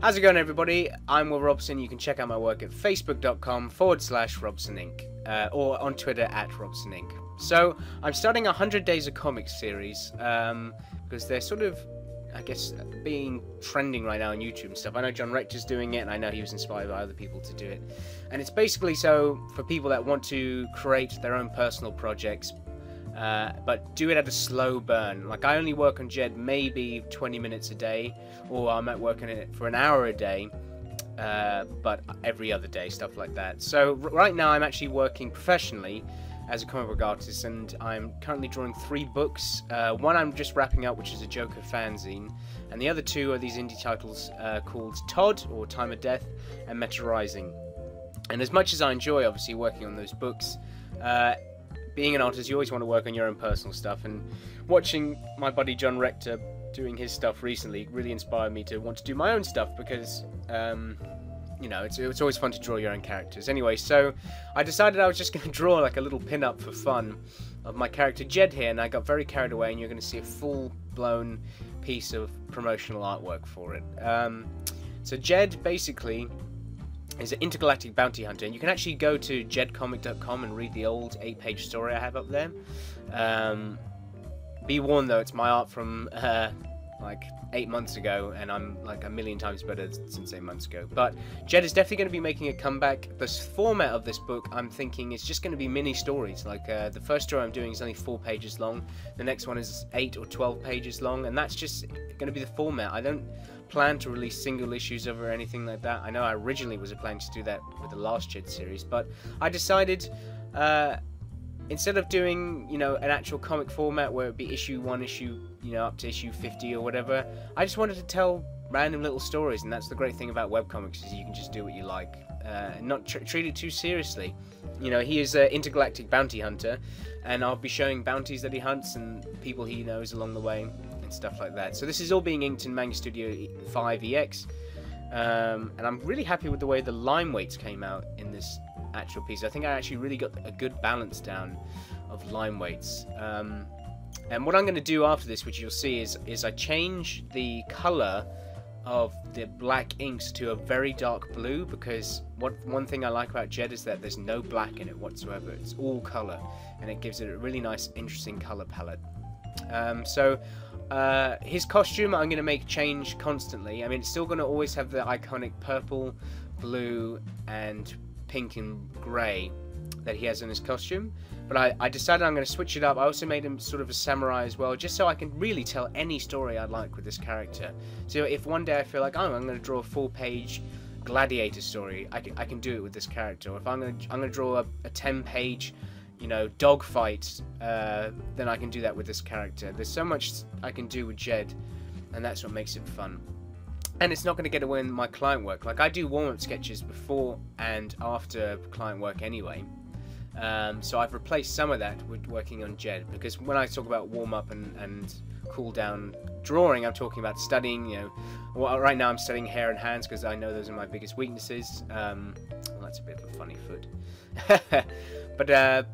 How's it going, everybody? I'm Will Robson. You can check out my work at facebook.com/RobsonInc or on Twitter at RobsonInc. So I'm starting a 100 Days of Comics series because they're sort of, I guess, being trending right now on YouTube and stuff. I know John Rector's doing it, and I know he was inspired by other people to do it. And it's basically so for people that want to create their own personal projects, but do it at a slow burn. Like, I only work on Jed maybe 20 minutes a day, or I might work on it for an hour a day, but every other day, stuff like that. So right now I'm actually working professionally as a comic book artist, and I'm currently drawing 3 books. One I'm just wrapping up, which is a Joker fanzine, and the other 2 are these indie titles called Todd, or Time of Death, and Meta Rising. And as much as I enjoy, obviously, working on those books, being an artist, you always want to work on your own personal stuff, and watching my buddy John Rector doing his stuff recently really inspired me to want to do my own stuff, because you know, it's always fun to draw your own characters. Anyway, so I decided I was just going to draw like a little pin-up for fun of my character Jed here, and I got very carried away, and you're going to see a full-blown piece of promotional artwork for it. So Jed basically is an intergalactic bounty hunter, and you can actually go to jedcomic.com and read the old 8-page story I have up there. Be warned though, it's my art from like 8 months ago, and I'm like a million times better since 8 months ago. But Jed is definitely going to be making a comeback. The format of this book, I'm thinking, is just going to be mini stories. Like the first story I'm doing is only 4 pages long, the next one is 8 or 12 pages long, and that's just going to be the format. I don't plan to release single issues of or anything like that. I know I originally was planning to do that with the last Jed series, but I decided instead of doing, you know, an actual comic format where it'd be issue 1, issue, you know, up to issue 50 or whatever, I just wanted to tell random little stories. And that's the great thing about webcomics, is you can just do what you like and not treat it too seriously. You know, he is an intergalactic bounty hunter, and I'll be showing bounties that he hunts and people he knows along the way and stuff like that. So this is all being inked in Manga Studio 5 EX, and I'm really happy with the way the line weights came out in this actual piece. I think I actually really got a good balance down of line weights. And what I'm going to do after this, which you'll see, is I change the color of the black inks to a very dark blue, because one thing I like about Jed is that there's no black in it whatsoever. It's all color, and it gives it a really nice, interesting color palette. His costume I'm going to make change constantly. I mean, it's still going to always have the iconic purple, blue, and pink and grey that he has in his costume, but I decided I'm going to switch it up. I also made him sort of a samurai as well, just so I can really tell any story I'd like with this character. So if one day I feel like, oh, I'm going to draw a 4-page gladiator story, I can do it with this character. Or if I'm going to draw a 10-page, you know, dogfight, then I can do that with this character. There's so much I can do with Jed, and that's what makes it fun. And it's not going to get away in my client work. Like, I do warm-up sketches before and after client work anyway. So I've replaced some of that with working on Jed, because when I talk about warm-up and cool-down drawing, I'm talking about studying, you know. Well, right now I'm studying hair and hands, because I know those are my biggest weaknesses. Well, that's a bit of a funny foot. But,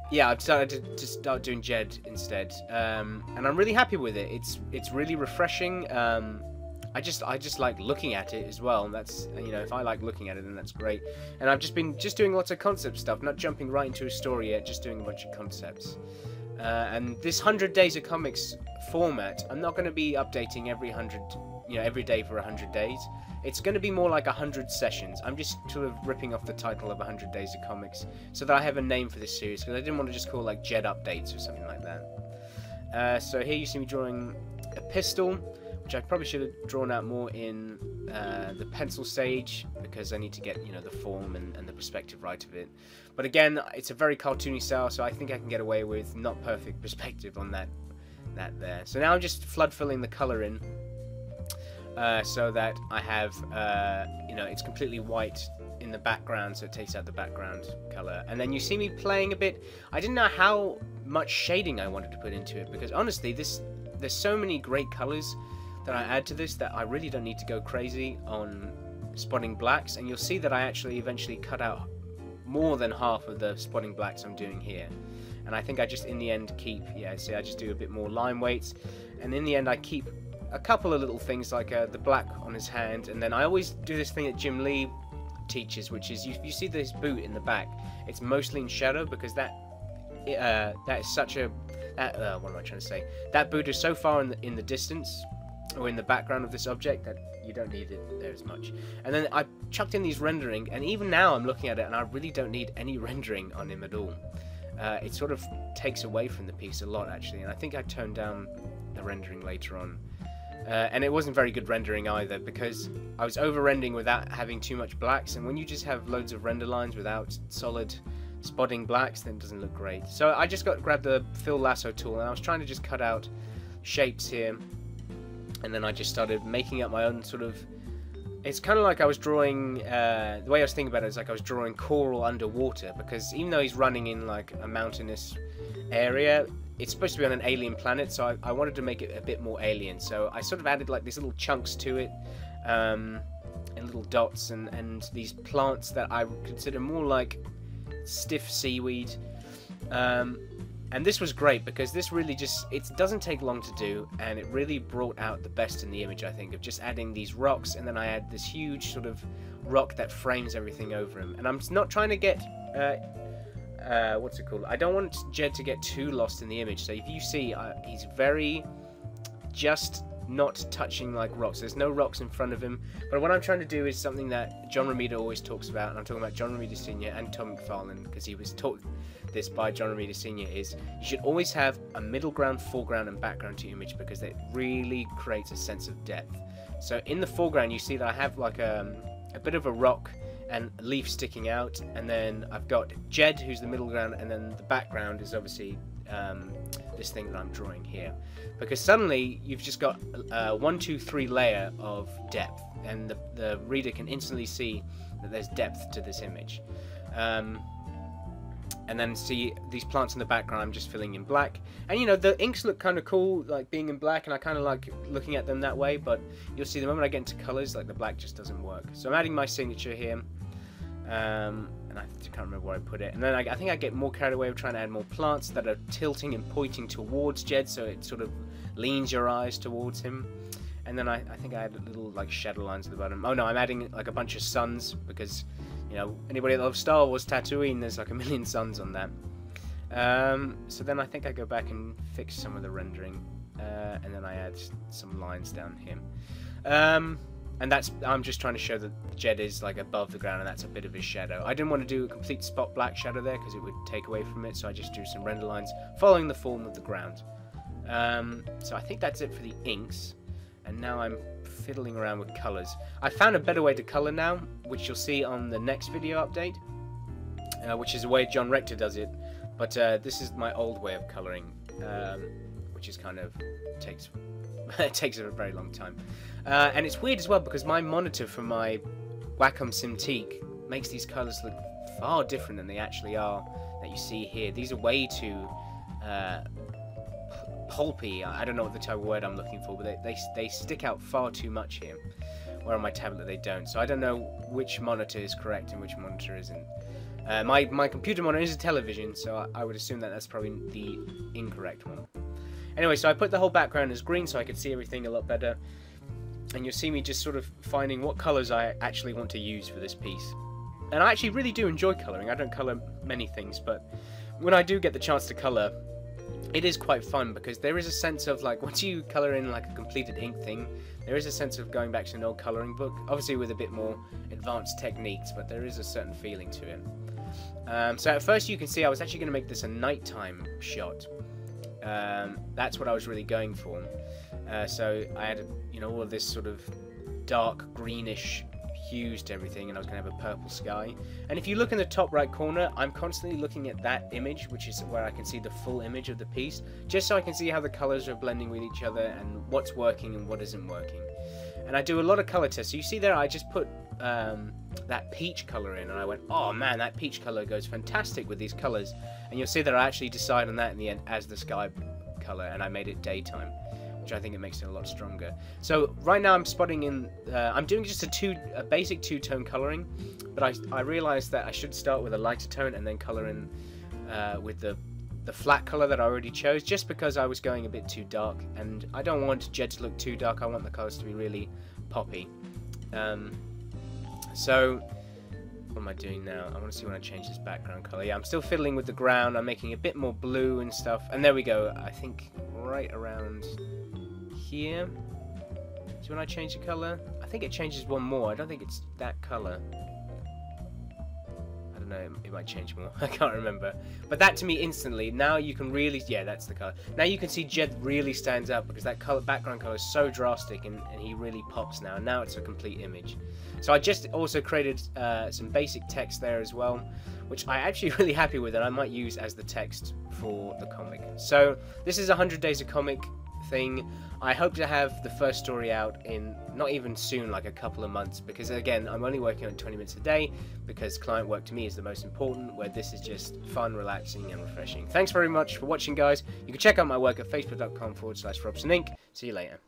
yeah, I've decided to start doing Jed instead. And I'm really happy with it. It's really refreshing. I just like looking at it as well, and that's, you know, if I like looking at it, then that's great. And I've just been doing lots of concept stuff, not jumping right into a story yet, just doing a bunch of concepts. And this 100 Days of Comics format, I'm not going to be updating every day for 100 days. It's going to be more like 100 sessions. I'm just sort of ripping off the title of 100 Days of Comics so that I have a name for this series, because I didn't want to just call it like Jed Updates or something like that. So here you see me drawing a pistol, which I probably should have drawn out more in the pencil stage, because I need to get, you know, the form and the perspective right of it. But again, it's a very cartoony style, so I think I can get away with not perfect perspective on that there. So now I'm just flood filling the color in, so that I have, you know, it's completely white in the background, so it takes out the background color. And then you see me playing a bit. I didn't know how much shading I wanted to put into it, because honestly, there's so many great colors that I add to this that I really don't need to go crazy on spotting blacks. And you'll see that I actually eventually cut out more than half of the spotting blacks I'm doing here. And I think I just in the end keep, yeah, see, I just do a bit more line weights, and in the end I keep a couple of little things like the black on his hand, and then I always do this thing that Jim Lee teaches, which is you see this boot in the back. It's mostly in shadow because that is such a what am I trying to say? That boot is so far in the distance or in the background of this object that you don't need it there as much. And then I chucked in these rendering, and even now I'm looking at it and I really don't need any rendering on him at all. It sort of takes away from the piece a lot actually, and I think I toned down the rendering later on. And it wasn't very good rendering either, because I was over-rendering without having too much blacks, and when you just have loads of render lines without solid spotting blacks, then it doesn't look great. So I just grabbed the fill lasso tool, and I was trying to just cut out shapes here, and then I just started making up my own sort of... It's kind of like I was drawing... the way I was thinking about it is like I was drawing coral underwater, because even though he's running in like a mountainous area, it's supposed to be on an alien planet, so I wanted to make it a bit more alien. So I sort of added like these little chunks to it, and little dots, and these plants that I consider more like stiff seaweed. And this was great because this really just, it doesn't take long to do, and it really brought out the best in the image, I think, of just adding these rocks, and then I add this huge sort of rock that frames everything over him. And I'm not trying to get... what's it called? I don't want Jed to get too lost in the image, so if you see, he's very just not touching like rocks. There's no rocks in front of him, but what I'm trying to do is something that John Romita always talks about, and I'm talking about John Romita Sr. and Tom McFarlane, because he was taught this by John Romita Sr., is you should always have a middle ground, foreground, and background to your image, because it really creates a sense of depth. So in the foreground, you see that I have like a bit of a rock and a leaf sticking out, and then I've got Jed, who's the middle ground, and then the background is obviously this thing that I'm drawing here, because suddenly you've just got a 1, 2, 3 layer of depth, and the reader can instantly see that there's depth to this image. And then see these plants in the background, I'm just filling in black, and you know, the inks look kind of cool like being in black, and I kind of like looking at them that way, but you'll see the moment I get into colors, like the black just doesn't work. So I'm adding my signature here, and I can't remember where I put it, and then I think I get more carried away with trying to add more plants that are tilting and pointing towards Jed, so it sort of leans your eyes towards him. And then I think I added little like shadow lines at the bottom. Oh no, I'm adding like a bunch of suns, because you know, anybody that loves Star Wars Tatooine, there's like a million suns on that. So then I think I go back and fix some of the rendering, and then I add some lines down here. And I'm just trying to show that Jed is like above the ground, and that's a bit of his shadow. I didn't want to do a complete spot black shadow there, because it would take away from it, so I just drew some render lines following the form of the ground. So I think that's it for the inks, and now I'm fiddling around with colors. I found a better way to color now, which you'll see on the next video update, which is the way John Rector does it, but this is my old way of coloring, which is kind of takes it takes a very long time, and it's weird as well, because my monitor from my Wacom Cintiq makes these colors look far different than they actually are that you see here. These are way too pulpy. I don't know what the type of word I'm looking for, but they stick out far too much here, where on my tablet they don't. So I don't know which monitor is correct and which monitor isn't. My computer monitor is a television, so I would assume that that's probably the incorrect one. Anyway, so I put the whole background as green so I could see everything a lot better, and you'll see me just sort of finding what colours I actually want to use for this piece. And I actually really do enjoy colouring. I don't colour many things, but when I do get the chance to colour, it is quite fun, because there is a sense of, like, once you colour in like a completed ink thing, there is a sense of going back to an old colouring book, obviously with a bit more advanced techniques, but there is a certain feeling to it. So at first you can see I was actually going to make this a nighttime shot. That's what I was really going for. So I added, you know, all of this sort of dark greenish hues to everything, and I was going to have a purple sky. And if you look in the top right corner, I'm constantly looking at that image, which is where I can see the full image of the piece, just so I can see how the colours are blending with each other and what's working and what isn't working. And I do a lot of colour tests. So you see there, I just put that peach colour in, and I went, oh man, that peach colour goes fantastic with these colours. And you'll see that I actually decide on that in the end as the sky colour, and I made it daytime, which I think it makes it a lot stronger. So right now I'm spotting in, I'm doing just a basic two-tone colouring, but I realised that I should start with a lighter tone and then colour in with the the flat color that I already chose, just because I was going a bit too dark, and I don't want Jed to look too dark. I want the colors to be really poppy. So what am I doing now? I want to see when I change this background color. Yeah, I'm still fiddling with the ground. I'm making a bit more blue and stuff, and there we go. I think right around here. So when I change the color, I think it changes one more. I don't think it's that color. I don't know, it might change more. I can't remember. But that to me instantly, now you can really, yeah, that's the color. Now you can see Jed really stands out because that color, background color is so drastic, and he really pops now. Now it's a complete image. So I just also created some basic text there as well, which I'm actually really happy with, and I might use as the text for the comic. So this is 100 Days of Comic thing. I hope to have the first story out in not even soon, like a couple of months, because again, I'm only working on 20 minutes a day because client work to me is the most important, where this is just fun, relaxing and refreshing. Thanks very much for watching, guys. You can check out my work at facebook.com/robson inc. See you later.